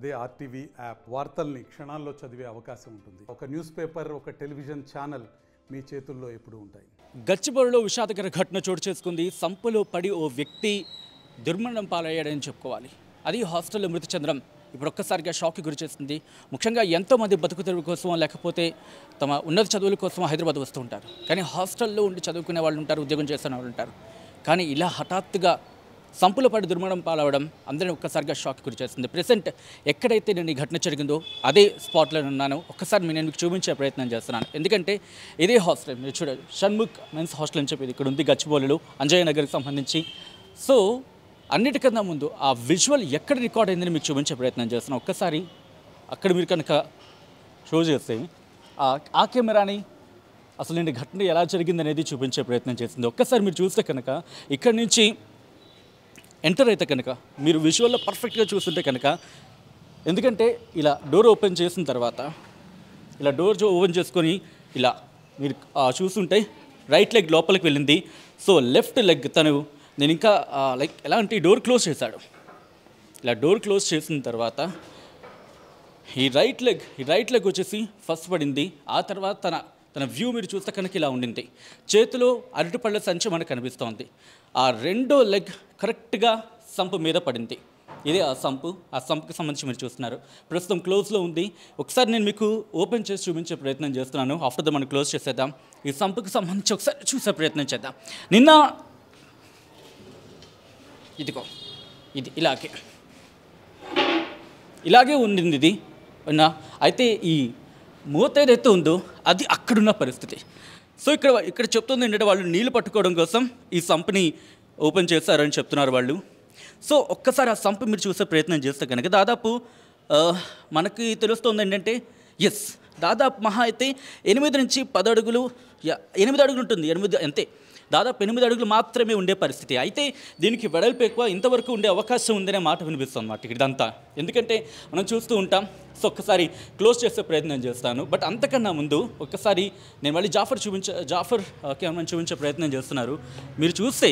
అదే RTV app వార్తల్ని క్షణాల్లో చదివే అవకాశం ఉంటుంది. ఒక న్యూస్ పేపర్, ఒక టెలివిజన్ ఛానల్ మీ చేతుల్లో ఎప్పుడూ ఉంటాయి. గచ్చిబౌలిలో విషాదకర ఘటన చోటు చేసుకుంది. సంపులో పడి ఓ వ్యక్తి దుర్మరణం పాలయ్యాడని చెప్పుకోవాలి. అది హాస్టల్లో మృతి చెందడం ఇప్పుడు ఒక్కసారిగా షాక్కి గురి చేస్తుంది. ముఖ్యంగా ఎంతోమంది బతుకు తెరువు కోసం లేకపోతే తమ ఉన్నత చదువుల కోసం హైదరాబాద్ వస్తూ ఉంటారు. కానీ హాస్టల్లో ఉండి చదువుకునే వాళ్ళు ఉంటారు, ఉద్యోగం చేస్తున్న వాళ్ళు ఉంటారు. కానీ ఇలా హఠాత్తుగా సంపులో పడి దుర్మరణం పాలవడం అందరినీ ఒక్కసారిగా షాక్కి గురి చేస్తుంది. ప్రెసెంట్ ఎక్కడైతే నేను ఈ ఘటన జరిగిందో అదే స్పాట్లో ఉన్నాను. ఒక్కసారి నేను మీకు చూపించే ప్రయత్నం చేస్తున్నాను. ఎందుకంటే ఇదే హాస్టల్ మీరు చూడండి, షణ్ముఖ్ మెన్స్ హాస్టల్ అని చెప్పి ఇక్కడ ఉంది గచ్చిబౌలిలో, అంజయ్య నగర్కి సంబంధించి. సో అన్నిటికన్నా ముందు ఆ విజువల్ ఎక్కడ రికార్డ్ అయిందని మీకు చూపించే ప్రయత్నం చేస్తున్నాను. ఒక్కసారి అక్కడ మీరు కనుక షో చేస్తే ఆ కెమెరాని అసలు నేను ఘటన ఎలా జరిగిందనేది చూపించే ప్రయత్నం చేసింది. ఒక్కసారి మీరు చూస్తే కనుక ఇక్కడి నుంచి ఎంటర్ అయితే కనుక మీరు విజువల్లో పర్ఫెక్ట్గా చూస్తుంటే కనుక, ఎందుకంటే ఇలా డోర్ ఓపెన్ చేసిన తర్వాత ఇలా డోర్ ఓపెన్ చేసుకొని ఇలా మీరు చూస్తుంటే రైట్ లెగ్ లోపలికి వెళ్ళింది. సో లెఫ్ట్ లెగ్ నేను ఇంకా లైక్ ఎలా అంటే డోర్ క్లోజ్ చేశాడు. ఇలా డోర్ క్లోజ్ చేసిన తర్వాత ఈ రైట్ లెగ్ వచ్చేసి ఫస్ట్ పడింది. ఆ తర్వాత తన వ్యూ మీరు చూస్తే కనుక ఇలా ఉండింది. చేతిలో అరటిపళ్ళ సంచి మనకు కనిపిస్తోంది. ఆ రెండో లెగ్ కరెక్ట్గా సంపు మీద పడింది. ఇదే ఆ సంపుకి సంబంధించి మీరు చూస్తున్నారు. ప్రస్తుతం క్లోజ్లో ఉంది. ఒకసారి నేను మీకు ఓపెన్ చేసి చూపించే ప్రయత్నం చేస్తున్నాను. ఆఫ్టర్ ద మనం క్లోజ్ చేసేద్దాం. ఈ సంపుకి సంబంధించి ఒకసారి చూసే ప్రయత్నం చేద్దాం. నిన్న ఇది ఇలాగే ఉండింది ఇది. అయితే ఈ మూత ఏదైతే ఉందో అది అక్కడున్న పరిస్థితి. సో ఇక్కడ చెప్తుంది ఏంటంటే వాళ్ళు నీళ్లు పట్టుకోవడం కోసం ఈ సంపుని ఓపెన్ చేస్తారని చెప్తున్నారు వాళ్ళు. సో ఒక్కసారి ఆ సంపు మీరు చూసే ప్రయత్నం చేస్తే కనుక దాదాపు మనకి తెలుస్తుంది ఏంటంటే దాదాపు మహా అయితే 8 నుంచి 10 అడుగులు 8 అడుగులు ఉంటుంది. 8 అంతే, దాదాపు 8 అడుగులు మాత్రమే ఉండే పరిస్థితి. అయితే దీనికి వెడల్పు ఎక్కువ, ఇంతవరకు ఉండే అవకాశం ఉందనే మాట వినిపిస్తుంది అన్నమాట ఇదంతా. ఎందుకంటే మనం చూస్తూ ఉంటాం. సో ఒక్కసారి క్లోజ్ చేసే ప్రయత్నం చేస్తాను. బట్ అంతకన్నా ముందు ఒక్కసారి నేను మళ్ళీ జాఫర్ కెమెరాని చూపించే ప్రయత్నం చేస్తున్నారు. మీరు చూస్తే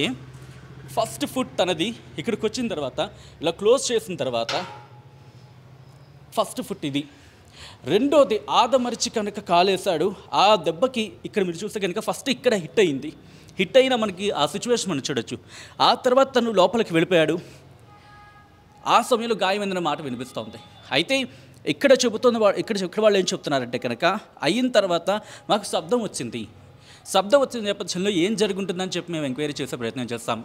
ఫస్ట్ ఫుట్ తనది ఇక్కడికి వచ్చిన తర్వాత ఇలా క్లోజ్ చేసిన తర్వాత ఫస్ట్ ఫుట్ ఇది. రెండోది ఆదమరిచి కనుక కాలేశాడు. ఆ దెబ్బకి ఇక్కడ మీరు చూస్తే కనుక ఫస్ట్ ఇక్కడ హిట్ అయినా మనకి ఆ సిచ్యువేషన్ మనం చూడొచ్చు. ఆ తర్వాత తను లోపలికి వెళ్ళిపోయాడు. ఆ సమయంలో గాయమైందన్న మాట వినిపిస్తోంది. అయితే ఇక్కడ వాళ్ళు ఏం చెప్తున్నారంటే కనుక అయిన తర్వాత మాకు శబ్దం వచ్చిన నేపథ్యంలో ఏం జరుగుతుందని చెప్పి మేము ఎంక్వైరీ చూసే ప్రయత్నం చేస్తాం.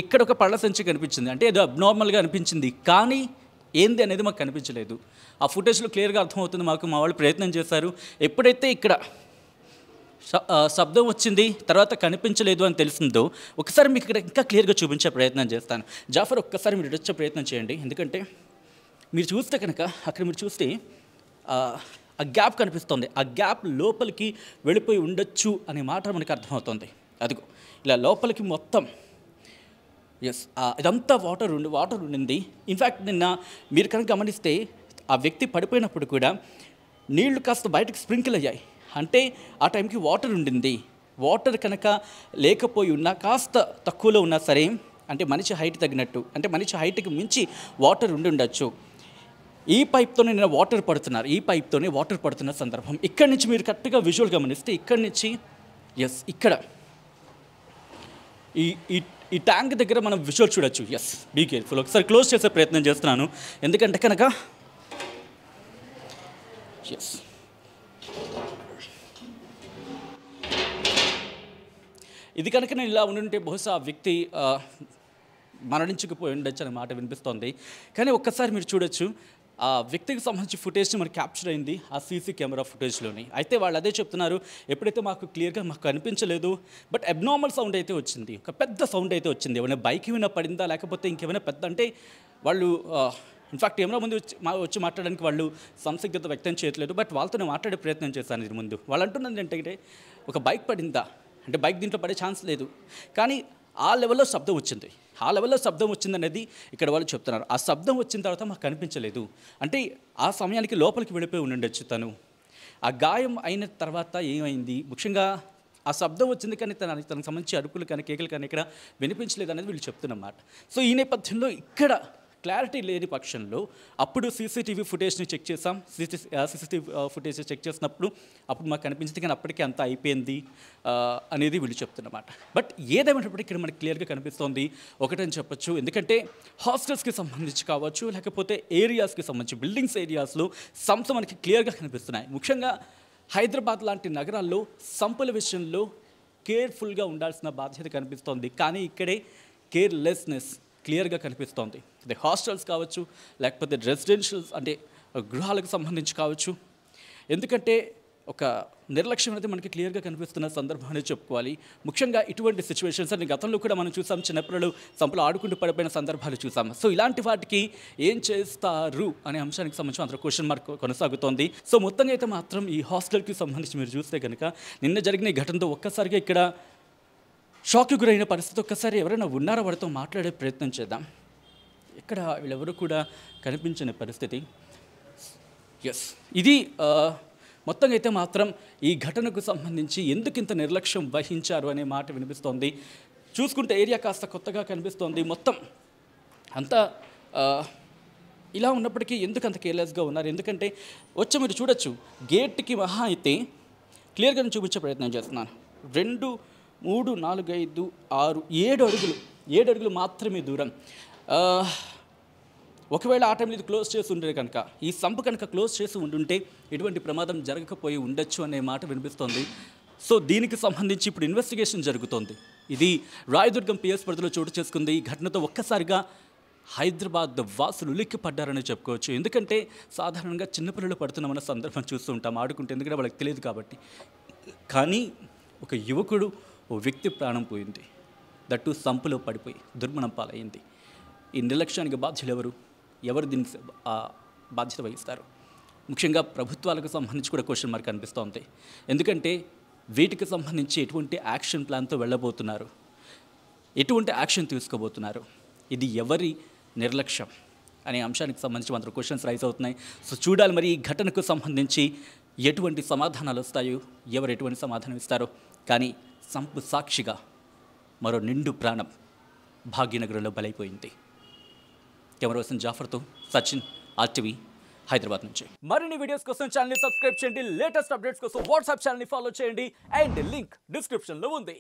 ఇక్కడ ఒక పళ్ళ సంచి కనిపించింది. అంటే ఏదో అబ్నార్మల్గా అనిపించింది, కానీ ఏంది అనేది మాకు కనిపించలేదు. ఆ ఫుటేజ్లో క్లియర్గా అర్థమవుతుంది మాకు. మా వాళ్ళు ప్రయత్నం చేశారు. ఎప్పుడైతే ఇక్కడ శబ్దం వచ్చింది తర్వాత కనిపించలేదు అని తెలిసిందో ఒకసారి మీకు ఇక్కడ ఇంకా క్లియర్గా చూపించే ప్రయత్నం చేస్తాను. జాఫర్ ఒక్కసారి మీరు వచ్చే ప్రయత్నం చేయండి. ఎందుకంటే మీరు చూస్తే కనుక అక్కడ మీరు చూస్తే ఆ గ్యాప్ కనిపిస్తుంది. ఆ గ్యాప్ లోపలికి వెళ్ళిపోయి ఉండొచ్చు అనే మాట మనకు అర్థమవుతుంది. అదిగో ఇలా లోపలికి మొత్తం ఇదంతా వాటర్ ఉండింది. ఇన్ఫ్యాక్ట్ నిన్న మీరు కనుక గమనిస్తే ఆ వ్యక్తి పడిపోయినప్పుడు కూడా నీళ్లు కాస్త బయటకు స్ప్రింకిల్ అయ్యాయి. అంటే ఆ టైంకి వాటర్ ఉండింది. వాటర్ కనుక లేకపోయి ఉన్నా, కాస్త తక్కువలో ఉన్నా సరే, అంటే మనిషి హైట్ తగినట్టు, అంటే మనిషి హైట్కి మించి వాటర్ ఉండొచ్చు. ఈ పైప్తోనే నేను వాటర్ పడుతున్న సందర్భం. ఇక్కడి నుంచి మీరు కరెక్ట్గా విజువల్ గమనిస్తే ఇక్కడి నుంచి ఇక్కడ ఈ ట్యాంక్ దగ్గర మనం విజువల్ చూడొచ్చు. Be careful. ఒకసారి క్లోజ్ చేసే ప్రయత్నం చేస్తున్నాను. ఎందుకంటే కనుక ఇది కనుక నేను ఇలా ఉండుంటే బహుశా ఆ వ్యక్తి మరణించుకుపోయి ఉండొచ్చు అనే మాట వినిపిస్తోంది. కానీ ఒక్కసారి మీరు చూడొచ్చు ఆ వ్యక్తికి సంబంధించి ఫుటేజ్ మనకి క్యాప్చర్ అయింది ఆ సీసీ కెమెరా ఫుటేజ్లోని. అయితే వాళ్ళు అదే చెప్తున్నారు, ఎప్పుడైతే మాకు క్లియర్గా కనిపించలేదు, బట్ అబ్నార్మల్ సౌండ్ అయితే వచ్చింది, ఒక పెద్ద సౌండ్ అయితే వచ్చింది. ఏమైనా బైక్ ఏమైనా పడిందా లేకపోతే ఇంకేమైనా పెద్ద, అంటే వాళ్ళు ఇన్ఫ్యాక్ట్ కెమెరా ముందు వచ్చి మాట్లాడడానికి వాళ్ళు సంసిగ్ధత వ్యక్తం చేయట్లేదు. బట్ వాళ్ళతో మాట్లాడే ప్రయత్నం చేశాను ఇది ముందు. వాళ్ళు అంటున్నది ఏంటంటే ఒక బైక్ పడిందా అంటే బైక్ దీంట్లో పడే ఛాన్స్ లేదు, కానీ ఆ లెవెల్లో శబ్దం వచ్చిందనేది ఇక్కడ వాళ్ళు చెప్తున్నారు. ఆ శబ్దం వచ్చిన తర్వాత మాకు కనిపించలేదు, అంటే ఆ సమయానికి లోపలికి వెళ్ళిపోయి ఉండొచ్చు తను. ఆ గాయం అయిన తర్వాత ఏమైంది, ముఖ్యంగా ఆ శబ్దం వచ్చింది కానీ తనకు సంబంధించి అరుపులు కానీ కేకలు కానీ ఇక్కడ వినిపించలేదు అనేది వీళ్ళు చెప్తున్నమాట. సో ఈ నేపథ్యంలో ఇక్కడ క్లారిటీ లేని పక్షంలో అప్పుడు సీసీటీవీ ఫుటేజ్ని చెక్ చేసాం. సీసీటీవీ ఫుటేజ్ చెక్ చేసినప్పుడు అప్పుడు మాకు కనిపించింది కానీ అప్పటికే అంతా అయిపోయింది అనేది వీళ్ళు చెప్తున్నమాట. బట్ ఏదేమైనప్పటికీ ఇక్కడ మనకి క్లియర్గా కనిపిస్తోంది ఒకటని చెప్పొచ్చు. ఎందుకంటే హాస్టల్స్కి సంబంధించి కావచ్చు, లేకపోతే ఏరియాస్కి సంబంధించి బిల్డింగ్స్ ఏరియాస్లో సంస్థ మనకి క్లియర్గా కనిపిస్తున్నాయి. ముఖ్యంగా హైదరాబాద్ లాంటి నగరాల్లో సంపల విషయంలో కేర్ఫుల్గా ఉండాల్సిన బాధ్యత కనిపిస్తోంది. కానీ ఇక్కడే కేర్లెస్నెస్ క్లియర్గా కనిపిస్తోంది. ఇది హాస్టల్స్ కావచ్చు, లేకపోతే రెసిడెన్షియల్స్ అంటే గృహాలకు సంబంధించి కావచ్చు. ఎందుకంటే ఒక నిర్లక్ష్యం అనేది మనకి క్లియర్గా కనిపిస్తున్న సందర్భం అనేది చెప్పుకోవాలి. ముఖ్యంగా ఇటువంటి సిచ్యువేషన్స్ అని గతంలో కూడా మనం చూసాం. చిన్నపిల్లలు సంపలు ఆడుకుంటూ పడిపోయిన సందర్భాలు చూసాం. సో ఇలాంటి వాటికి ఏం చేస్తారు అనే అంశానికి సంబంధించి అంత క్వశ్చన్ మార్క్ కొనసాగుతోంది. సో మొత్తంగా అయితే మాత్రం ఈ హాస్టల్కి సంబంధించి మీరు చూస్తే కనుక నిన్న జరిగిన ఈ ఘటనతో ఒక్కసారిగా ఇక్కడ షాక్కి గురైన పరిస్థితి. ఒక్కసారి ఎవరైనా ఉన్నారో వాడితో మాట్లాడే ప్రయత్నం చేద్దాం. ఇక్కడ వీళ్ళెవరూ కూడా కనిపించని పరిస్థితి. ఎస్, ఇది మొత్తంగా అయితే మాత్రం ఈ ఘటనకు సంబంధించి ఎందుకు ఇంత నిర్లక్ష్యం వహించారు అనే మాట వినిపిస్తోంది. చూసుకుంటే ఏరియా కాస్త కొత్తగా కనిపిస్తోంది. మొత్తం అంతా ఇలా ఉన్నప్పటికీ ఎందుకు అంత కేర్లెస్గా ఉన్నారు? ఎందుకంటే వచ్చి మీరు చూడొచ్చు, గేట్కి మహా అయితే క్లియర్గా నేను చూపించే ప్రయత్నం చేస్తున్నాను. 2, 3, 4, 5, 6, 7 అడుగులు మాత్రమే దూరం. ఒకవేళ ఆ టైంలో ఇది క్లోజ్ చేసి ఉంటే కనుక, ఈ సంపు కనుక క్లోజ్ చేసి ఉండుంటే ఎటువంటి ప్రమాదం జరగకపోయి ఉండొచ్చు అనే మాట వినిపిస్తోంది. సో దీనికి సంబంధించి ఇప్పుడు ఇన్వెస్టిగేషన్ జరుగుతోంది. ఇది రాయదుర్గం పిఎస్ పరిధిలో చోటు చేసుకుంది. ఈ ఘటనతో ఒక్కసారిగా హైదరాబాద్ వాసులు ఉలిక్కిపడ్డారని చెప్పుకోవచ్చు. ఎందుకంటే సాధారణంగా చిన్నపిల్లలు పడుతున్నామన్న సందర్భం చూస్తూ ఉంటాం ఆడుకుంటే, ఎందుకంటే వాళ్ళకి తెలియదు కాబట్టి. కానీ ఒక యువకుడు, ఓ వ్యక్తి ప్రాణం పోయింది. దట్టు సంపులో పడిపోయి దుర్మరణం పాలైంది. ఈ నిర్లక్ష్యానికి బాధ్యులు ఎవరు దీనికి బాధ్యత వహిస్తారు? ముఖ్యంగా ప్రభుత్వాలకు సంబంధించి కూడా క్వశ్చన్ మార్క్ అనిపిస్తోంది. ఎందుకంటే వీటికి సంబంధించి ఎటువంటి యాక్షన్ ప్లాన్తో వెళ్ళబోతున్నారు, ఎటువంటి యాక్షన్ తీసుకోబోతున్నారు, ఇది ఎవరి నిర్లక్ష్యం అనే అంశానికి సంబంధించి మాత్రం క్వశ్చన్స్ రైజ్ అవుతున్నాయి. సో చూడాలి మరి ఈ ఘటనకు సంబంధించి ఎటువంటి సమాధానాలు వస్తాయో, ఎవరు ఎటువంటి సమాధానం ఇస్తారో. కానీ సంపు సాక్షిగా మరో నిండు ప్రాణం భాగ్యనగరంలో బలైపోయింది. కెమెరా పర్సన్ జాఫర్తో సచిన్, RTV హైదరాబాద్ నుంచి. మరిన్ని వీడియోస్ కోసం ఛానల్ని సబ్స్క్రైబ్ చేయండి. లేటెస్ట్ అప్డేట్స్ కోసం వాట్సాప్ ఛానల్ని ఫాలో చేయండి. అండ్ లింక్ డిస్క్రిప్షన్లో ఉంది.